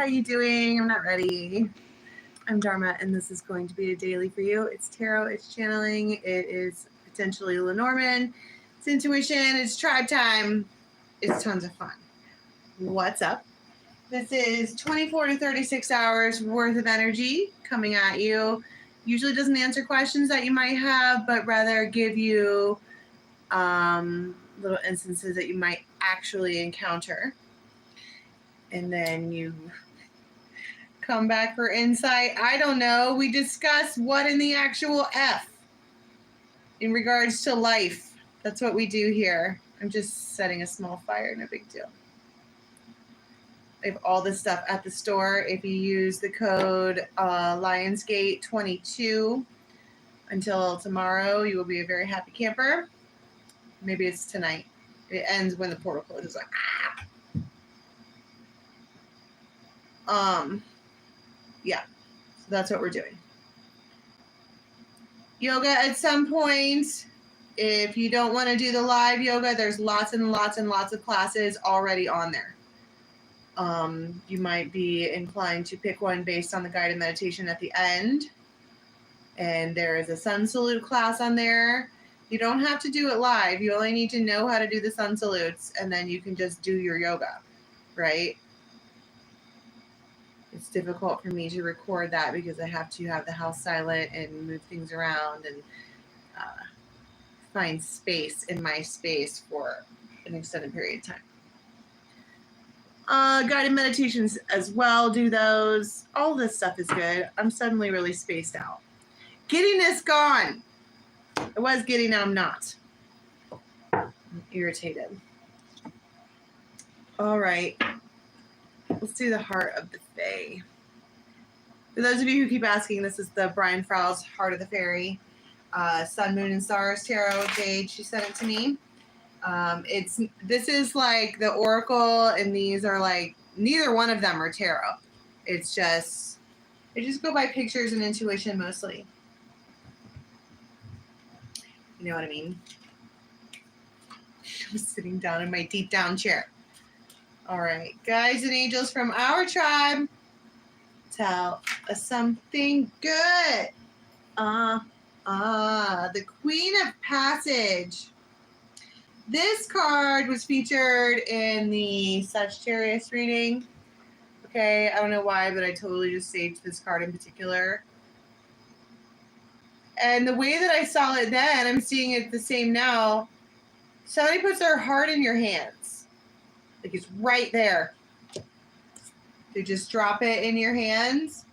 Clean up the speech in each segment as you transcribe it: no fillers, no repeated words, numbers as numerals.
how you doing? I'm not ready. I'm Dharma, and this is going to be a daily for you. It's tarot, it's channeling, it is potentially Lenormand, it's intuition, it's tribe time, it's tons of fun. What's up? This is 24 to 36 hours worth of energy coming at you. Usually doesn't answer questions that you might have, but rather give you little instances that you might actually encounter. And then you come back for insight. I don't know. We discuss what in the actual F in regards to life. That's what we do here. I'm just setting a small fire, no big deal. I have all this stuff at the store. If you use the code Lionsgate 22 until tomorrow, you will be a very happy camper. Maybe it's tonight. It ends when the portal closes. Like, yeah, so that's what we're doing. Yoga at some point. If you don't want to do the live yoga, there's lots and lots and lots of classes already on there. You might be inclined to pick one based on the guided meditation at the end. And there is a sun salute class on there. You don't have to do it live. You only need to know how to do the sun salutes, and then you can just do your yoga, right? It's difficult for me to record that because I have to have the house silent and move things around and find space in my space for an extended period of time. Guided meditations as well, do those. All this stuff is good. I'm suddenly really spaced out. Giddiness gone. I was giddy, now I'm not. I'm irritated. All right. Let's do the Heart of the Fae. For those of you who keep asking, this is the Brian Fowles Heart of the Fairy. Sun, Moon, and Stars Tarot. Jade, she sent it to me. This is like the Oracle, and these are like, neither one of them are tarot. It's just, I just go by pictures and intuition mostly. You know what I mean? I'm sitting down in my deep down chair. All right, guides and angels from our tribe, tell us something good. The Queen of Passage. This card was featured in the Sagittarius reading. Okay, I don't know why, but I totally just saved this card in particular. And the way that I saw it then, I'm seeing it the same now. Somebody puts their heart in your hands. Like it's right there. They just drop it in your hands.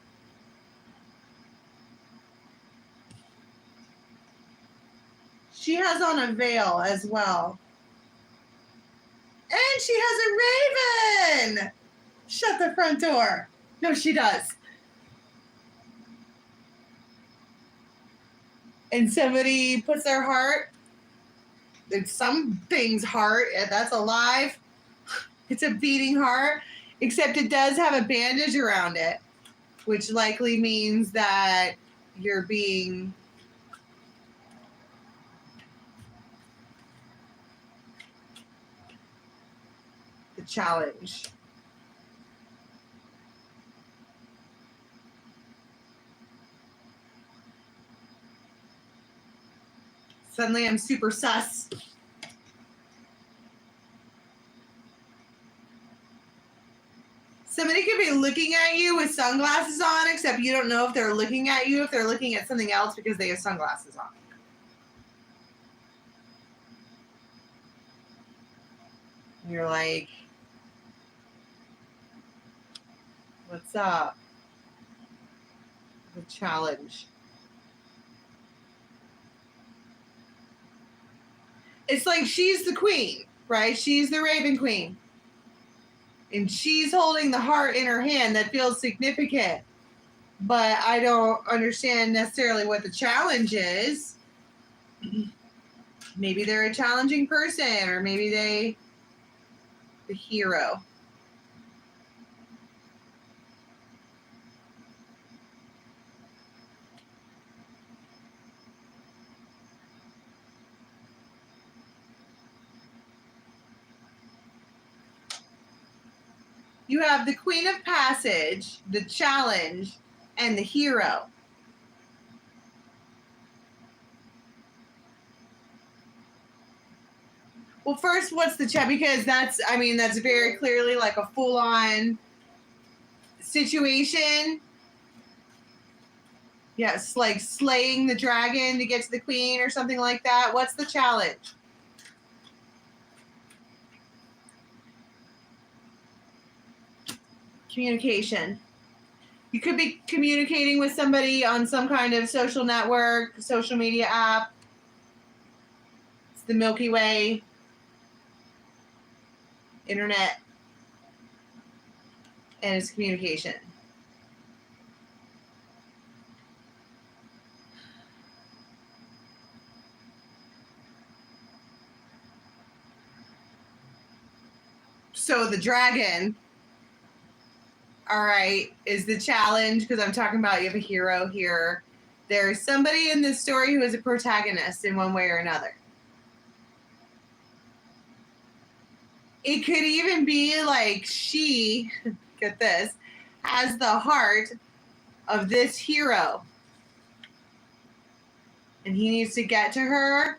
She has on a veil as well. And she has a raven. Shut the front door. No, she does. And somebody puts their heart, it's something's heart, that's alive. It's a beating heart, except it does have a bandage around it, which likely means that you're being the challenge. Suddenly I'm super sus. Somebody could be looking at you with sunglasses on, except you don't know if they're looking at you, if they're looking at something else because they have sunglasses on. And you're like, what's up? The challenge. It's like she's the queen, right? She's the Raven Queen. And she's holding the heart in her hand that feels significant. But I don't understand necessarily what the challenge is. Maybe they're a challenging person, or maybe the hero. You have the Queen of Passage, the Challenge, and the Hero. Well, first, what's the challenge? Because that's very clearly like a full-on situation. Yes, like slaying the dragon to get to the queen or something like that. What's the challenge? Communication. You could be communicating with somebody on some kind of social network, social media app. It's the Milky Way, internet, and it's communication. So the dragon, all right, is the challenge, because I'm talking about you have a hero here. There's somebody in this story who is a protagonist in one way or another. It could even be like she, get this, has the heart of this hero. And he needs to get to her,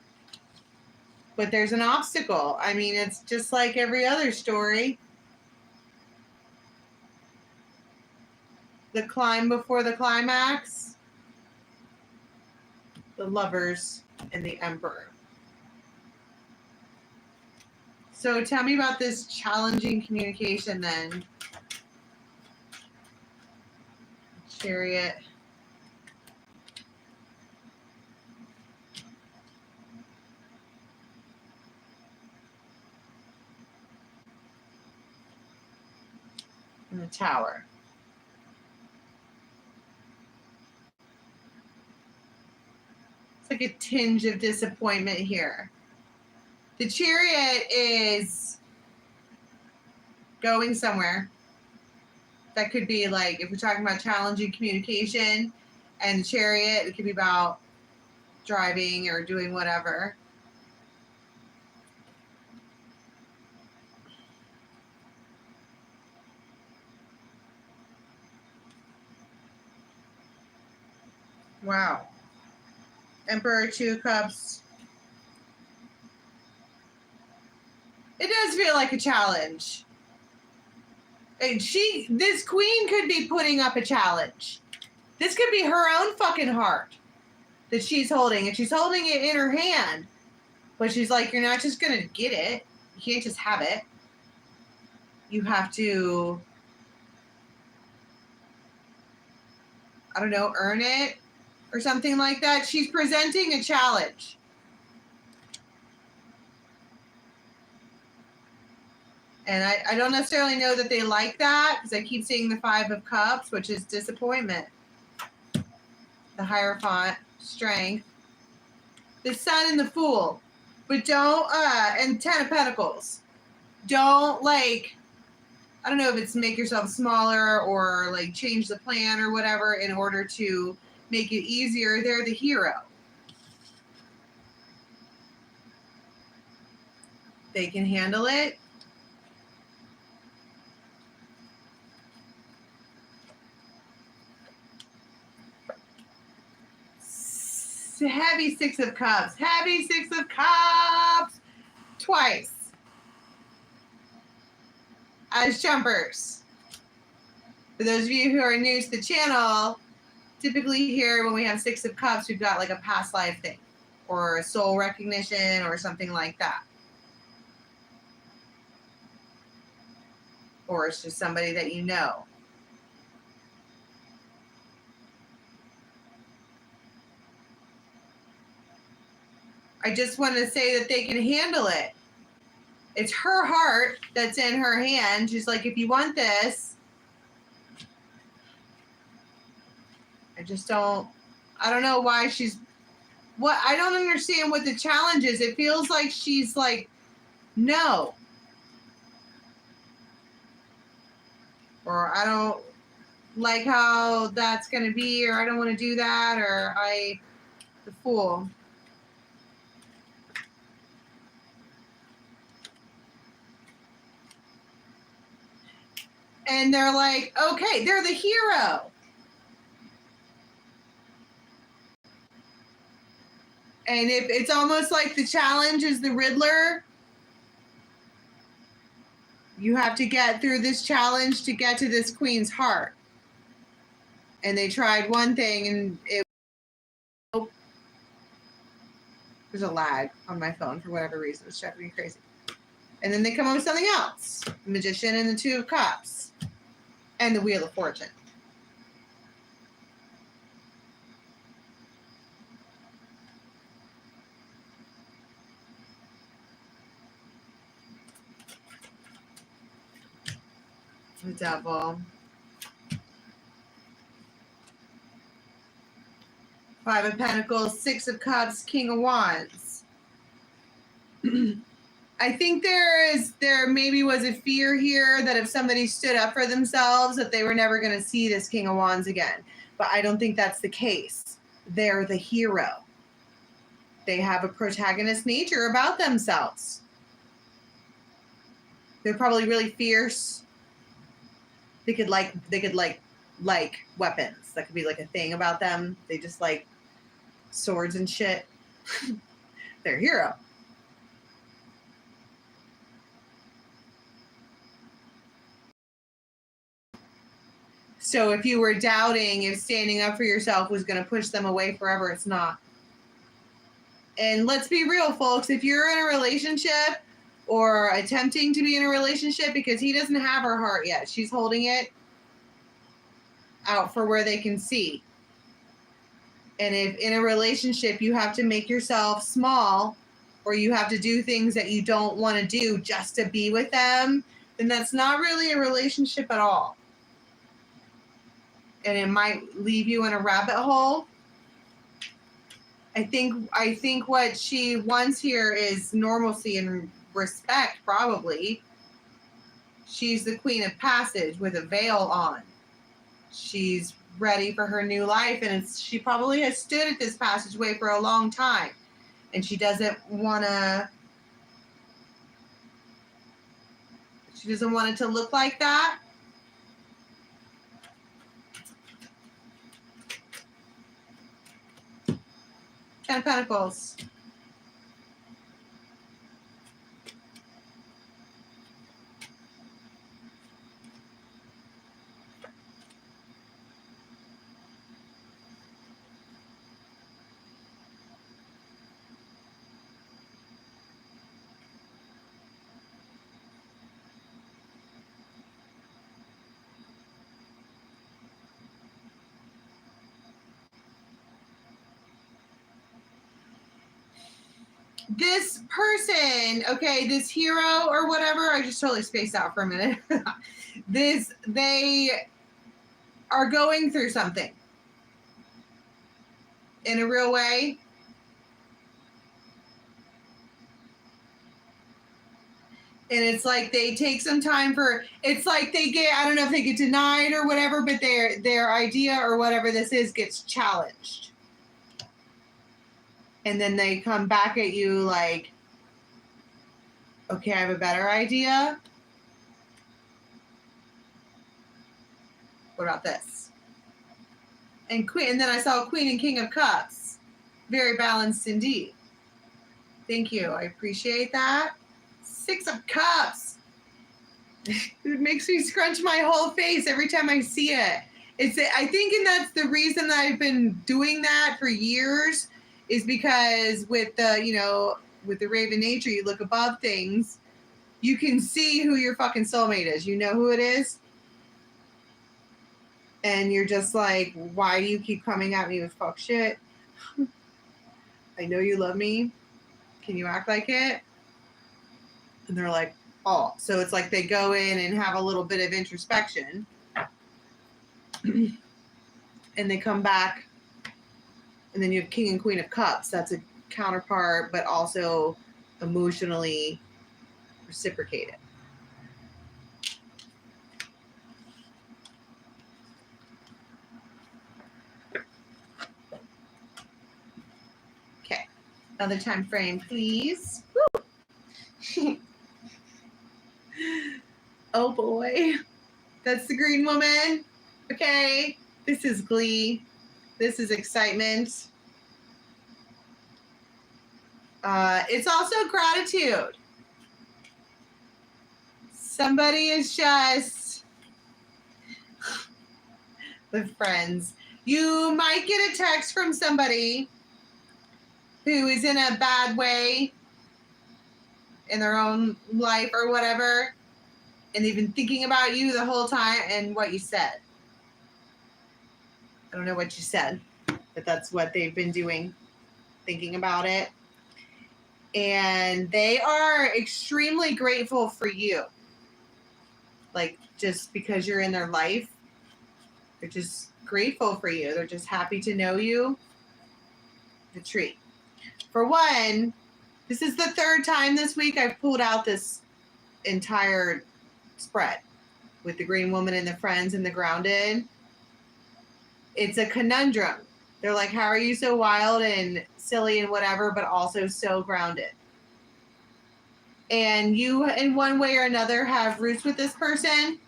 but there's an obstacle. I mean, it's just like every other story. The climb before the climax. The Lovers and the Emperor. So tell me about this challenging communication then. Chariot. And the Tower. It's like a tinge of disappointment here. The Chariot is going somewhere. That could be like, if we're talking about challenging communication, and the Chariot, it could be about driving or doing whatever. Wow. Emperor, 2 cups. It does feel like a challenge. And this queen could be putting up a challenge. This could be her own fucking heart that she's holding. And she's holding it in her hand. But she's like, you're not just going to get it. You can't just have it. You have to, I don't know, earn it or something like that. She's presenting a challenge. And I don't necessarily know that they like that, because I keep seeing the 5 of Cups, which is disappointment. The Hierophant, strength. The Sun and the Fool. But don't, and 10 of Pentacles. Don't, like, I don't know if it's make yourself smaller or, like, change the plan or whatever in order to make it easier. They're the hero. They can handle it. Heavy 6 of Cups. Heavy 6 of Cups. Twice. As jumpers. For those of you who are new to the channel, typically here when we have 6 of Cups, we've got like a past life thing. Or a soul recognition or something like that. Or it's just somebody that you know. I just want to say that they can handle it. It's her heart that's in her hand. She's like, if you want this, I don't know why I don't understand what the challenge is. It feels like she's like, no. Or I don't like how that's going to be, or I don't want to do that, or the Fool. And they're like, okay, they're the hero. And if it's almost like the challenge is the Riddler, you have to get through this challenge to get to this queen's heart. And they tried one thing and there's a lag on my phone for whatever reason. It's driving me crazy. And then they come up with something else. The Magician and the Two of Cups. And the Wheel of Fortune. The Devil. Five of Pentacles, Six of Cups, King of Wands. I think there maybe was a fear here that if somebody stood up for themselves that they were never going to see this King of Wands again. But I don't think that's the case. They're the hero. They have a protagonist nature about themselves. They're probably really fierce. They could like weapons. That could be like a thing about them. They just like swords and shit. They're a hero. So if you were doubting if standing up for yourself was going to push them away forever, it's not. And let's be real, folks. If you're in a relationship or attempting to be in a relationship, because he doesn't have her heart yet, she's holding it out for where they can see. And if in a relationship you have to make yourself small or you have to do things that you don't want to do just to be with them, then that's not really a relationship at all. And it might leave you in a rabbit hole. I think what she wants here is normalcy and respect, probably. She's the Queen of Passage with a veil on. She's ready for her new life, and she probably has stood at this passageway for a long time. And she doesn't want it to look like that. Ten of Pentacles. This person, okay, this hero or whatever, I just totally spaced out for a minute. They are going through something in a real way. And it's like they take some time it's like they get, I don't know if they get denied or whatever, but their idea or whatever this is gets challenged. And then they come back at you like, okay, I have a better idea. What about this? And then I saw Queen and King of Cups. Very balanced indeed. Thank you. I appreciate that. Six of Cups. It makes me scrunch my whole face every time I see it. I think, and that's the reason that I've been doing that for years, is because with the Raven nature, you look above things, you can see who your fucking soulmate is. You know who it is. And you're just like, why do you keep coming at me with fuck shit? I know you love me. Can you act like it? And they're like, oh. So it's like they go in and have a little bit of introspection. And they come back. And then you have King and Queen of Cups. That's a counterpart, but also emotionally reciprocated. Okay. Another time frame, please. Woo! Oh, boy. That's the green woman. Okay. This is glee. This is excitement. It's also gratitude. Somebody is just the friends. You might get a text from somebody who is in a bad way in their own life or whatever, and they've been thinking about you the whole time and what you said. I don't know what you said, but that's what they've been doing, thinking about it. And they are extremely grateful for you. Like, just because you're in their life, they're just grateful for you. They're just happy to know you. The tree. For one, this is the third time this week I've pulled out this entire spread with the green woman and the friends and the grounded. It's a conundrum. They're like, how are you so wild and silly and whatever, but also so grounded? And you, in one way or another, have roots with this person,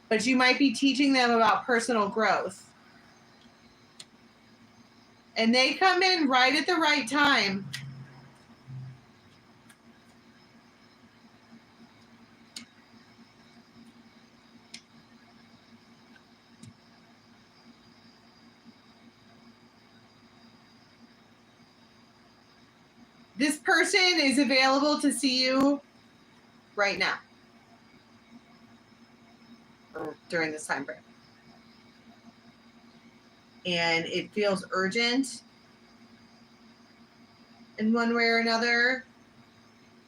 but you might be teaching them about personal growth. And they come in right at the right time. This person is available to see you right now, or during this time frame. And it feels urgent in one way or another.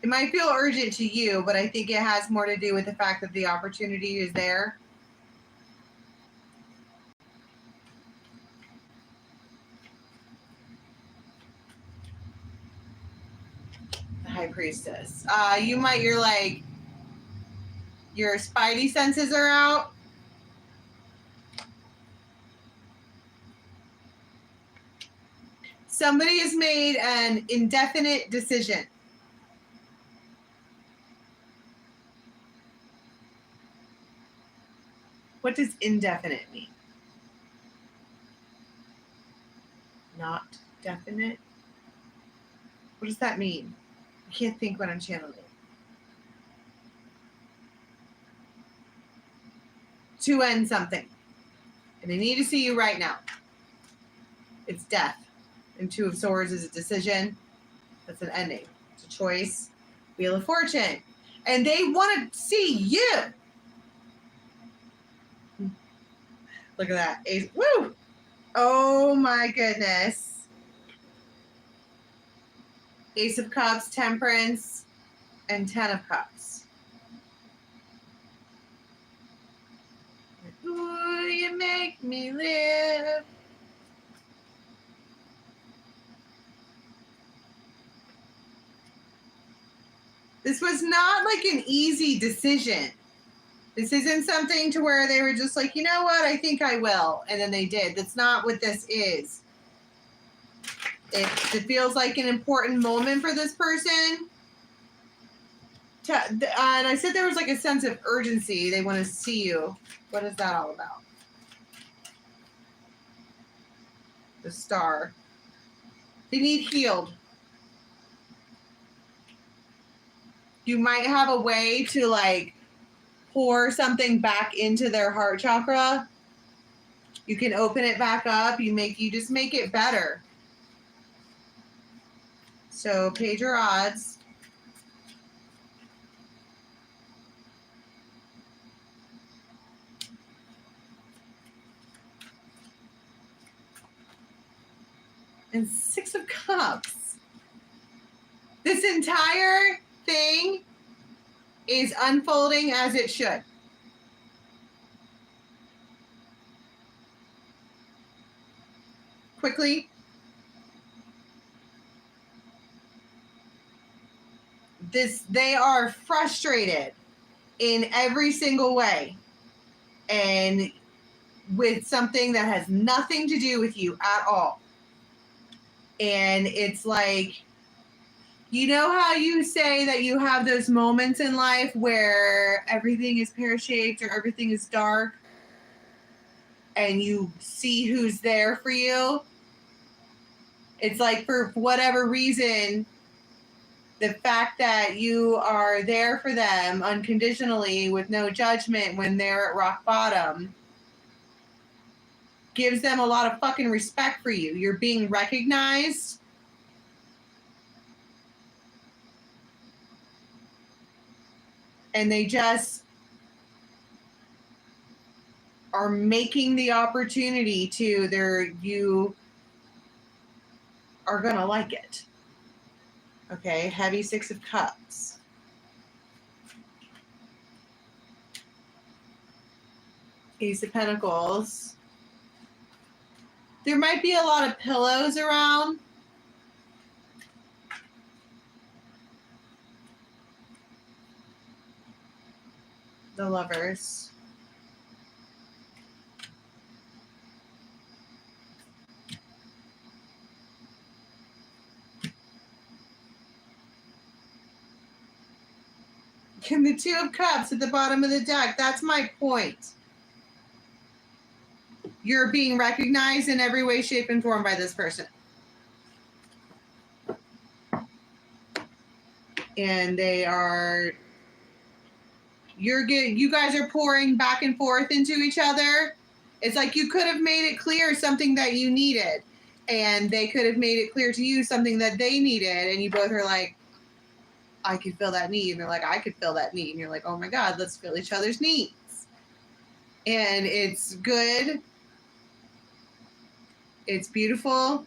It might feel urgent to you, but I think it has more to do with the fact that the opportunity is there. The High Priestess. Your spidey senses are out. Somebody has made an indefinite decision. What does indefinite mean? Not definite? What does that mean? I can't think when I'm channeling. To end something. And they need to see you right now. It's death. And Two of Swords is a decision. That's an ending. It's a choice. Wheel of Fortune. And they want to see you. Look at that. Ace. Woo! Oh my goodness. Ace of Cups, Temperance, and Ten of Cups. Ooh, you make me live. This was not like an easy decision. This isn't something to where they were just like, you know what, I think I will. And then they did. That's not what this is. It feels like an important moment for this person. And I said there was like a sense of urgency. They want to see you. What is that all about? The Star. They need healed. You might have a way to like pour something back into their heart chakra. You can open it back up. You just make it better. So page your odds. And Six of Cups. This entire thing is unfolding as it should. Quickly. They are frustrated in every single way. And with something that has nothing to do with you at all. And it's like You know how you say that you have those moments in life where everything is pear-shaped or everything is dark and you see who's there for you? It's like for whatever reason, the fact that you are there for them unconditionally with no judgment when they're at rock bottom gives them a lot of fucking respect for you. You're being recognized. And they just are making the opportunity to you are gonna like it. Okay, heavy Six of Cups. Ace of Pentacles. There might be a lot of pillows around. The Lovers. And the Two of Cups at the bottom of the deck. That's my point. You're being recognized in every way, shape, and form by this person. And they are... you guys are pouring back and forth into each other. It's like you could have made it clear something that you needed, and they could have made it clear to you something that they needed, and you both are like, I could fill that need. And they're like, I could fill that need. And you're like, oh my God, let's fill each other's needs. And it's good. It's beautiful.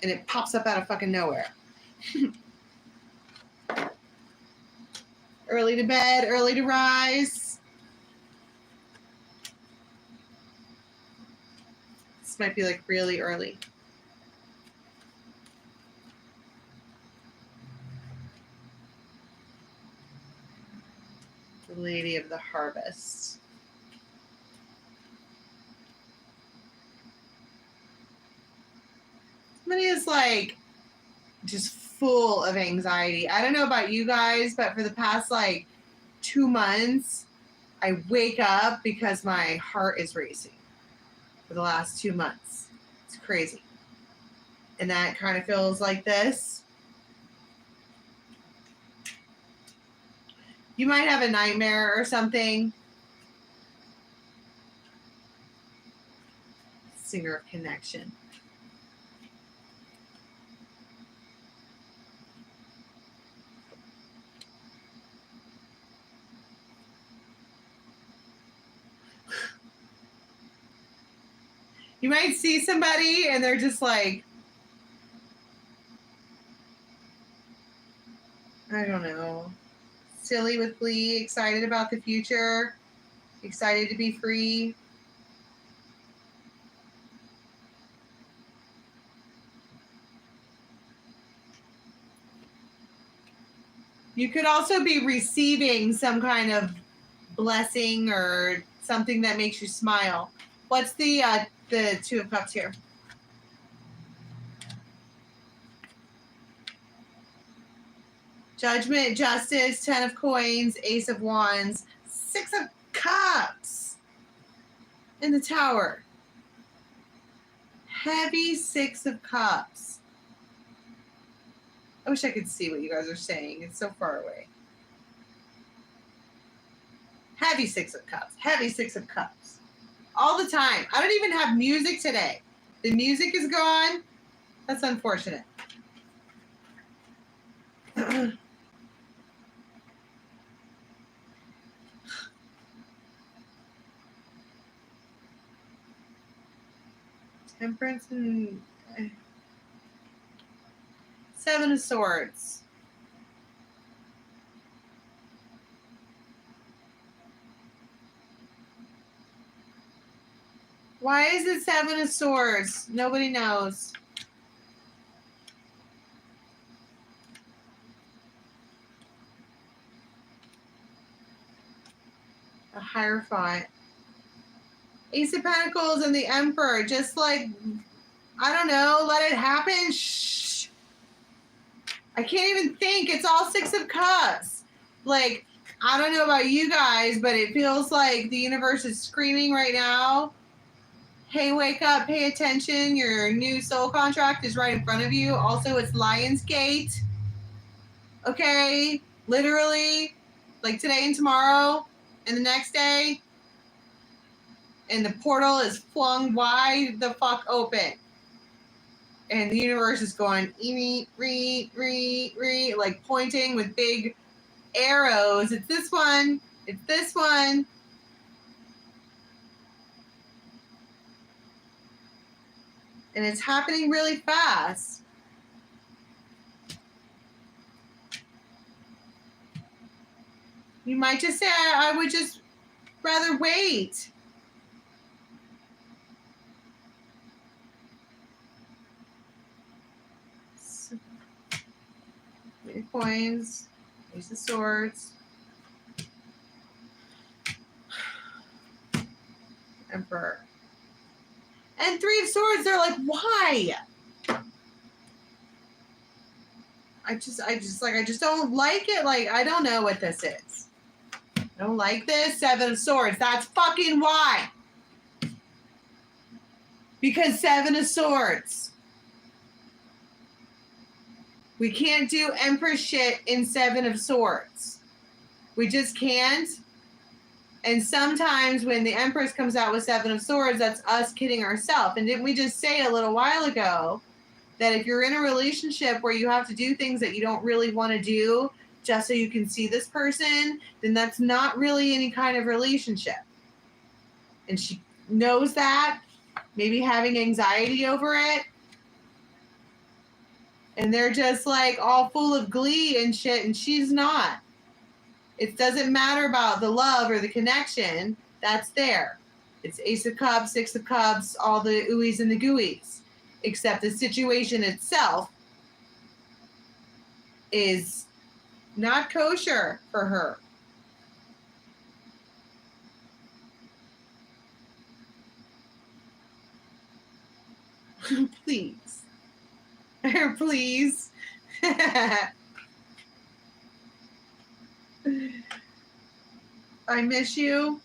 And it pops up out of fucking nowhere. Early to bed, early to rise. This might be like really early. The Lady of the Harvest. Somebody is like just full of anxiety. I don't know about you guys, but for the past like 2 months, I wake up because my heart is racing for the last 2 months. It's crazy. And that kind of feels like this. You might have a nightmare or something. Singer of Connection. You might see somebody and they're just like, I don't know, silly with glee, excited about the future, excited to be free. You could also be receiving some kind of blessing or something that makes you smile. What's the Two of Cups here? Judgment, Justice, Ten of Coins, Ace of Wands, Six of Cups in the Tower. Heavy Six of Cups. I wish I could see what you guys are saying. It's so far away. Heavy Six of Cups. Heavy Six of Cups. All the time. I don't even have music today. The music is gone. That's unfortunate. Temperance and Seven of Swords. Why is it Seven of Swords? Nobody knows. A Hierophant. Ace of Pentacles and the Emperor. Just like, I don't know, let it happen. Shh. I can't even think. It's all Six of Cups. Like, I don't know about you guys, but it feels like the universe is screaming right now. Hey, wake up, pay attention. Your new soul contract is right in front of you. Also, it's Lionsgate. Okay? Literally, like today and tomorrow and the next day. And the portal is flung wide the fuck open. And the universe is going, like pointing with big arrows. It's this one. It's this one. And it's happening really fast. You might just say, I would just rather wait. Three of Coins, Ace of Swords, Emperor. And Three of Swords, they're like, why? I just don't like it. Like, I don't know what this is. I don't like this. Seven of Swords. That's fucking why. Because Seven of Swords. We can't do Empress shit in Seven of Swords. We just can't. And sometimes when the Empress comes out with Seven of Swords, that's us kidding ourselves. And didn't we just say a little while ago that if you're in a relationship where you have to do things that you don't really want to do just so you can see this person, then that's not really any kind of relationship. And she knows that, maybe having anxiety over it. And they're just like all full of glee and shit, and she's not. It doesn't matter about the love or the connection. That's there. It's Ace of Cups, Six of Cups, all the oohies and the gooies. Except the situation itself is not kosher for her. Please. Please. I miss you.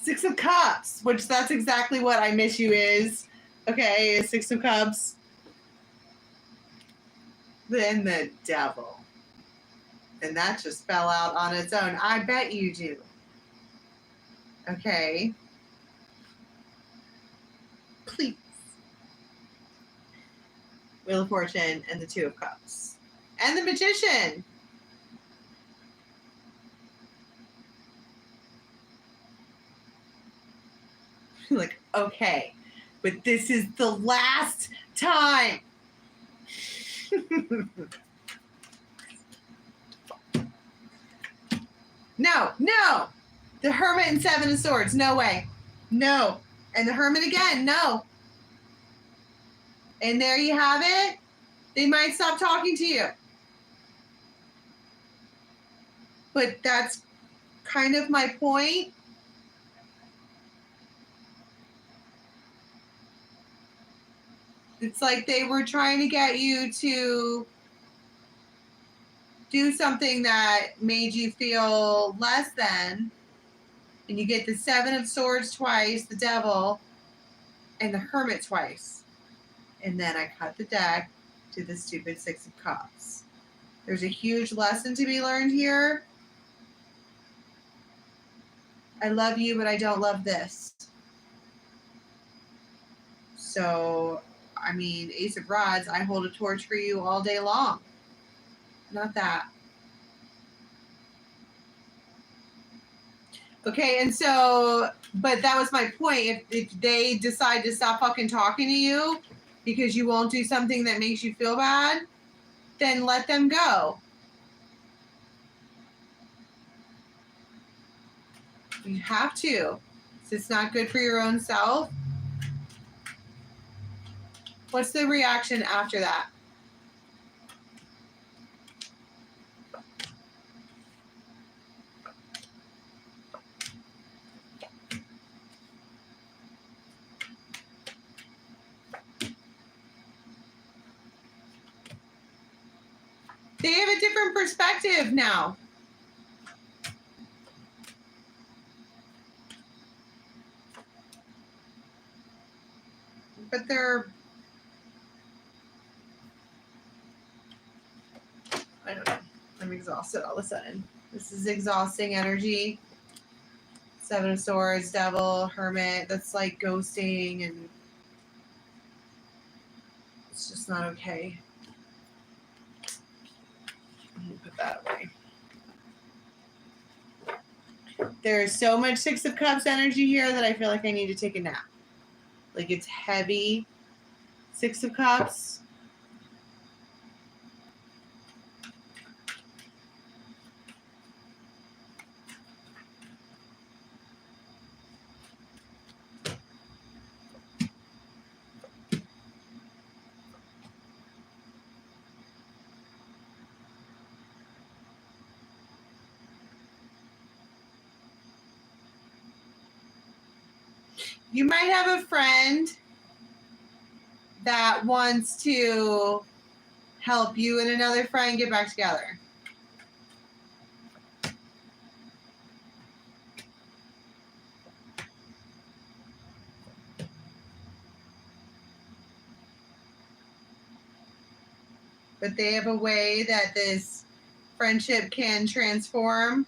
Six of Cups, which that's exactly what I miss you is. Okay, Six of Cups. Then the Devil. And that just fell out on its own. I bet you do. Okay. Please. Wheel of Fortune and the Two of Cups. And the Magician. Like, okay, but this is the last time. No. The Hermit and Seven of Swords, no way. No. And the Hermit again, no. And there you have it. They might stop talking to you. But that's kind of my point. It's like they were trying to get you to do something that made you feel less than. And you get the Seven of Swords twice, the Devil, and the Hermit twice. And then I cut the deck to the stupid Six of Cups. There's a huge lesson to be learned here. I love you, but I don't love this. So, I mean, Ace of Rods, I hold a torch for you all day long. Not that. Okay, and so, but that was my point. If they decide to stop fucking talking to you because you won't do something that makes you feel bad, then let them go. You have to. It's not good for your own self. What's the reaction after that? They have a different perspective now. But I don't know. I'm exhausted all of a sudden. This is exhausting energy. Seven of Swords, Devil, Hermit. That's like ghosting, and it's just not okay. I'm gonna put that away. There's so much Six of Cups energy here that I feel like I need to take a nap. Like, it's heavy. Six of Cups. You might have a friend that wants to help you and another friend get back together. But they have a way that this friendship can transform.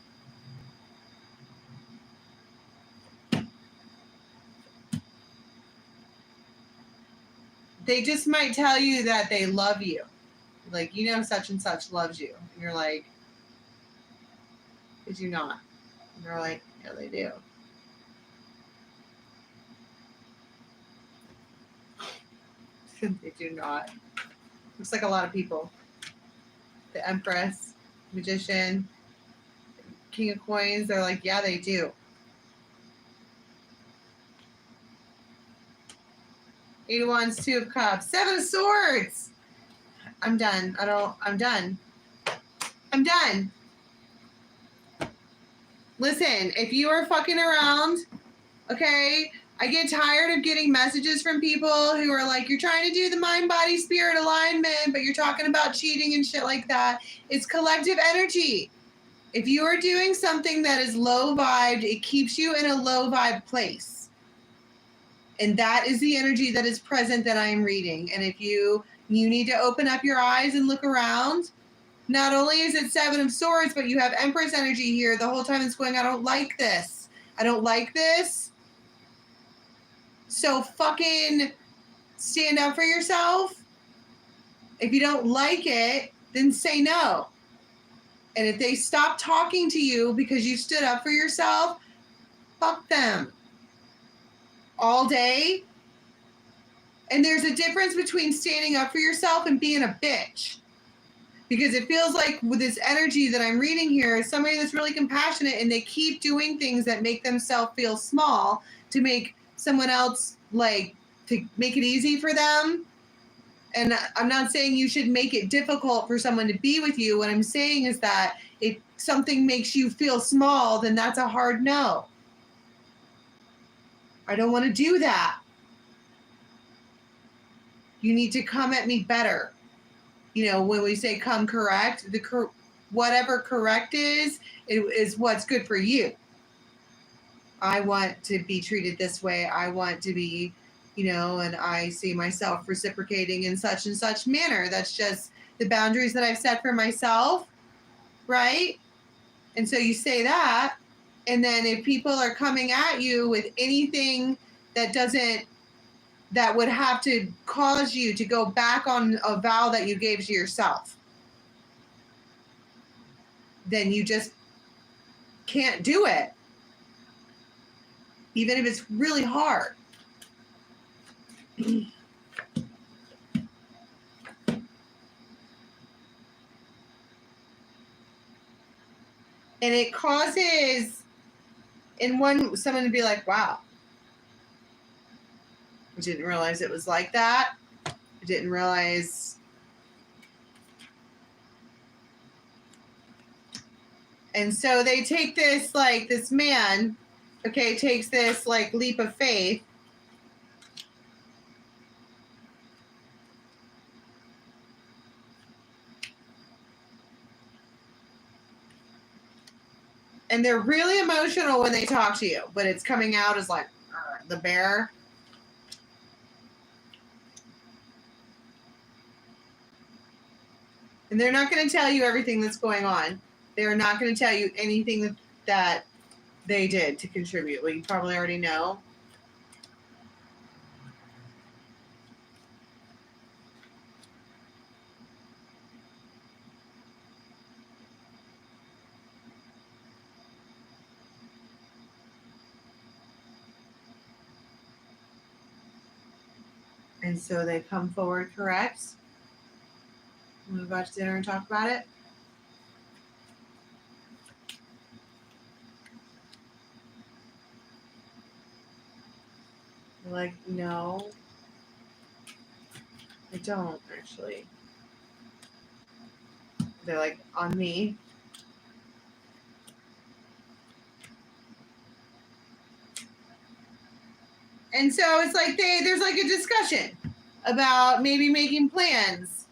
They just might tell you that they love you. Like, you know, such and such loves you. And you're like, did you not? And they're like, yeah, they do. They do not. Looks like a lot of people. The Empress, Magician, King of Coins, they're like, yeah, they do. Eight of Wands, Two of Cups, Seven of Swords. I'm done. I'm done. I'm done. Listen, if you are fucking around, okay, I get tired of getting messages from people who are like, you're trying to do the mind, body, spirit alignment, but you're talking about cheating and shit like that. It's collective energy. If you are doing something that is low vibed, it keeps you in a low vibe place. And that is the energy that is present that I am reading. And if you need to open up your eyes and look around, not only is it Seven of Swords, but you have Empress energy here the whole time it's going, I don't like this. I don't like this. So fucking stand up for yourself. If you don't like it, then say no. And if they stop talking to you because you stood up for yourself, fuck them. All day. And there's a difference between standing up for yourself and being a bitch. Because it feels like with this energy that I'm reading here, is somebody that's really compassionate and they keep doing things that make themselves feel small to make someone else, like, to make it easy for them. And I'm not saying you should make it difficult for someone to be with you. What I'm saying is that if something makes you feel small, then that's a hard no. I don't want to do that. You need to come at me better. You know, when we say come correct, whatever correct is what's good for you. I want to be treated this way. I want to be, you know, and I see myself reciprocating in such and such manner. That's just the boundaries that I've set for myself, right? And so you say that, and then if people are coming at you with anything that would have to cause you to go back on a vow that you gave to yourself, then you just can't do it. Even if it's really hard. And it causes someone to be like, wow, I didn't realize it was like that. I didn't realize. And so they take this, like, this man, okay, takes this, like, leap of faith. And they're really emotional when they talk to you, but it's coming out as like the bear. And they're not going to tell you everything that's going on. They're not going to tell you anything that they did to contribute. Well, you probably already know. And so they come forward correct. We'll go out to dinner and talk about it. They're like, no, I don't actually. They're like, on me. And so it's like there's like a discussion about maybe making plans.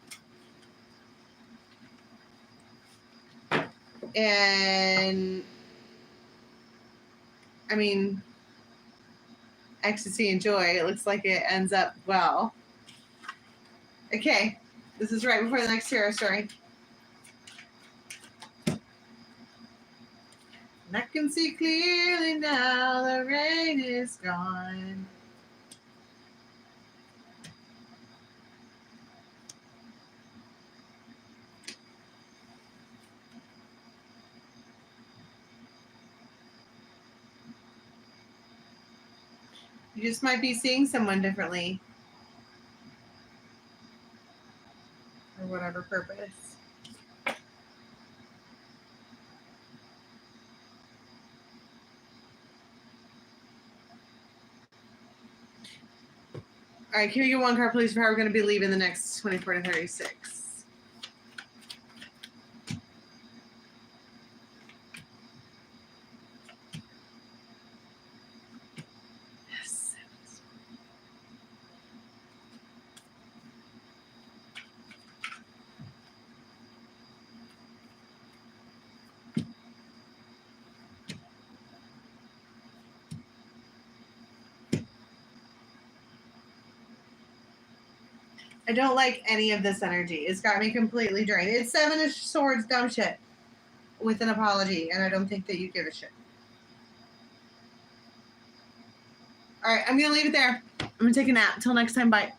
And I mean, ecstasy and joy, it looks like it ends up well. Okay, this is right before the next tarot story. And I can see clearly now the rain is gone. You just might be seeing someone differently. For whatever purpose. All right, can we get one card, please, for how we're going to be leaving the next 24 to 36? Yes. I don't like any of this energy. It's got me completely drained. It's Seven of Swords, dumb shit. With an apology, and I don't think that you give a shit. All right, I'm going to leave it there. I'm going to take a nap. Until next time, bye.